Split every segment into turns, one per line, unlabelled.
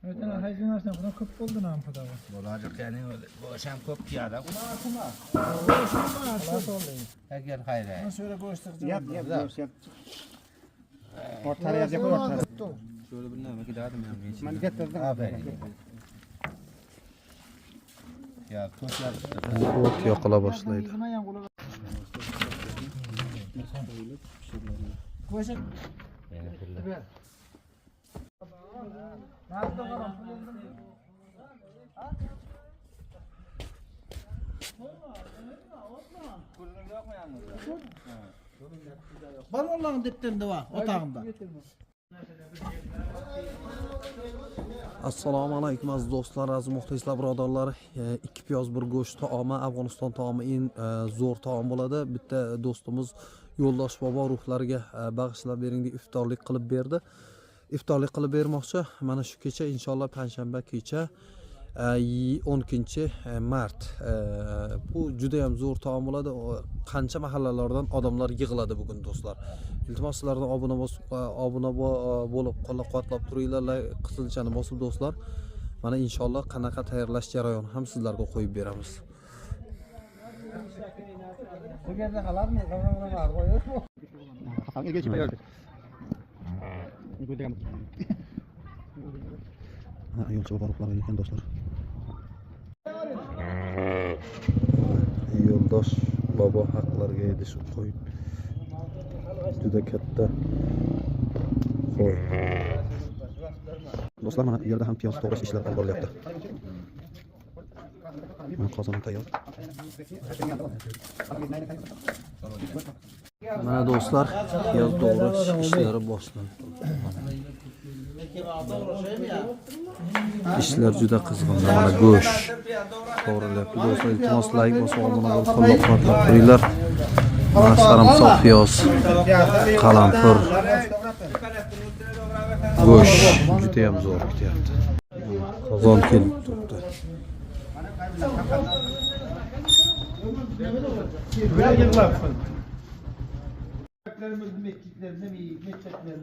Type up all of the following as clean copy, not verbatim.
Öten hayvanlardan buna köp oldu nam puda.
Bo'lajak yani bu ham ko'p piyada. Agar xayr.
Şöyle koştuk.
Yap. Ortaya yap ortaya.
Şöyle bir nima gidadim ham.
Men getirdim.
Aferin. Ya to'shlar
O't yoqila boshlaydi.
Koşuk.
yana pullar.
Balonların diplerinde var otağında.
Assalomu alaykum aziz do'stlar, aziz muxlislar, birodarlar. 2 piyoz bir go'sht taomi, Afg'oniston taomi eng zo'r taom bo'ladi. Bitta do'stimiz Yo'ldosh bobo ruhlariga bag'ishlab bering deb iftorlik qilib berdi. Iftorlik qilib bermoqchi. Mana shu kecha inshaalloh panshanba kecha 12-mart. Bu juda ham zo'r taom bo'ladi. Qancha mahallalardan odamlar yig'iladi bugun do'stlar. Iltimos sizlardan obuna bo'lib qo'llab-quvvatlab turinglar, qizilchani bosib do'stlar. Mana inshaalloh qanaqa tayyorlash jarayoni ham sizlarga qo'yib beramiz.
Bu yerda qalarmi? Qalarlar qo'yib.
Qafamga geçip berdi.
Yo'lchi bobolar ekan do'stlar. Yo'ldosh bobo haqlarga idish qo'yib juda katta qo'y. Do'stlar, mana bu yerda ham piyoz to'g'rash ishlari olib borilyapti. Qozonim tayyor. Mana do'stlar, piyoz to'g'rash ishlari boshlandi. İşler juda qizg'in. Mana go'sht to'g'rilyapti do'stlar. Iltimos like bosib, obuna bo'lib qo'llab-quvvatlab turinglar. Mana sarimsoq, piyoz, qalampir, go'sht juda ham zo'r ketyapti. Qozon kelib turibdi.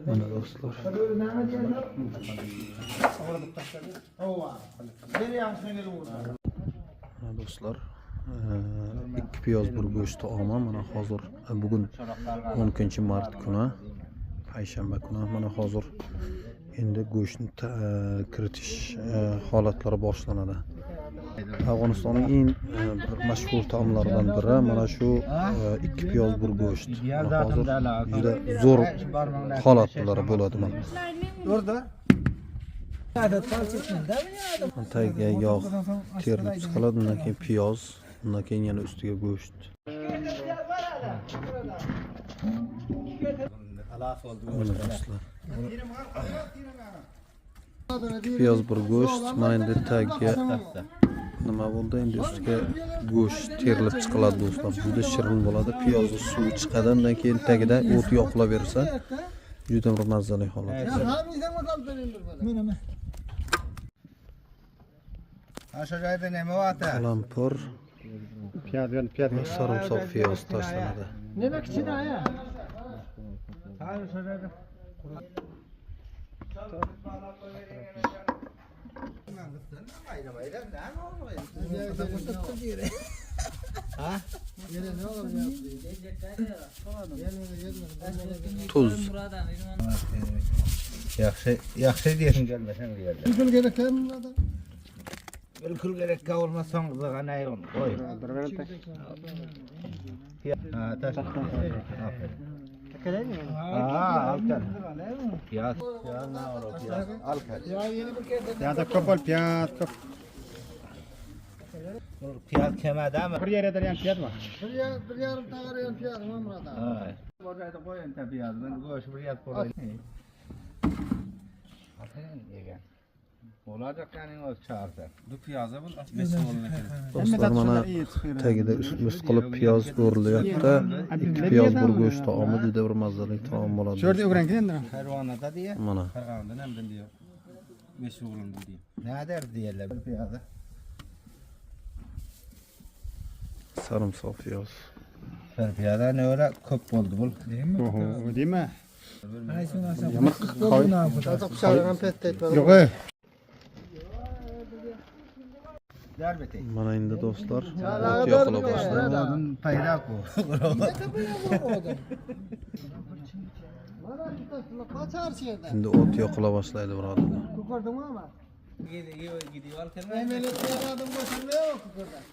Mana do'stlar. Mana do'stlar, 2 piyoz bir go'sht taomi. Mana hozir bugun 12-mart kuni, payshanba kuni. Mana hozir endi go'shtni kiritish holatlari boshlanadi. Afg'onistonning eng bir mashhur taomlaridan biri mana shu 2 piyoz bir go'sht. Hozir juda zo'r holatlar bo'ladi mana.
Orada.
Tagiga yog' terilib chiqiladi, undan keyin piyoz, undan keyin yana ustiga go'sht. Piyoz bir go'sht, mana endi tagiga nima bo'ldi, endi ustiga go'sht terilib chiqiladi do'stlar. Juda shirin bo'ladi. Piyozni suvi chiqadi, undan keyin tagida o't yoqilaversa juda bir mazali holat.
Aşağı joyda nima bo'lyapti?
Qalampir,
Piyoz,
sarimsoq, piyoz tashlanadi.
Nima kichida ya?
Tuz.
Yaxshi desin gelmesen bu yerda.
Gül gereken burada.
Bilkul gerek olmasang zag'ana ayron qo'y. Ha, taş. Alkan. Piyaz. Ya ne var o piyaz? Alkan.
Piyaz ko'p ol, piyaz ko'p.
Piyaz kemadami?
Bir yere deryan piyaz var.
Bir yarım tağır piyaz mı burada?
Ha. Orada qo'yin ta piyaz. Men go'sht bir yaz qo'ray. Aferin yegan. Olacak yani o çağırsa. Bu piyaza bu
Do'stlar, mana tagida ust qilib piyoz o'rilyapti. 2 piyoz bir go'sht taomi juda bir mazali taom bo'ladi.
Şurada öğren ki ne?
Karvanada diye.
Mana
Karvanada nemden diyor. Meşhurun diye. Ne der diyorlar bu piyaza?
sarimsoq, piyoz.
Bir piyaza ne öyle köp oldu bu. Değil mi?
Oho, değil mi?
Aysun asam.
Yamık
Koyuna bu da.
Yok.
Darbete.
Mana endi do'stlar
Charaga
o't yoqila
dormi
boshladi.
Buradan payrak o.
Mana bittasini qochar yerdan.
Endi o't yoqila boshlaydi birodarlar.
Ko'kordingmi ama?
Gidiyor.
Emeli yaradım boşanmıyor mu ko'kordan?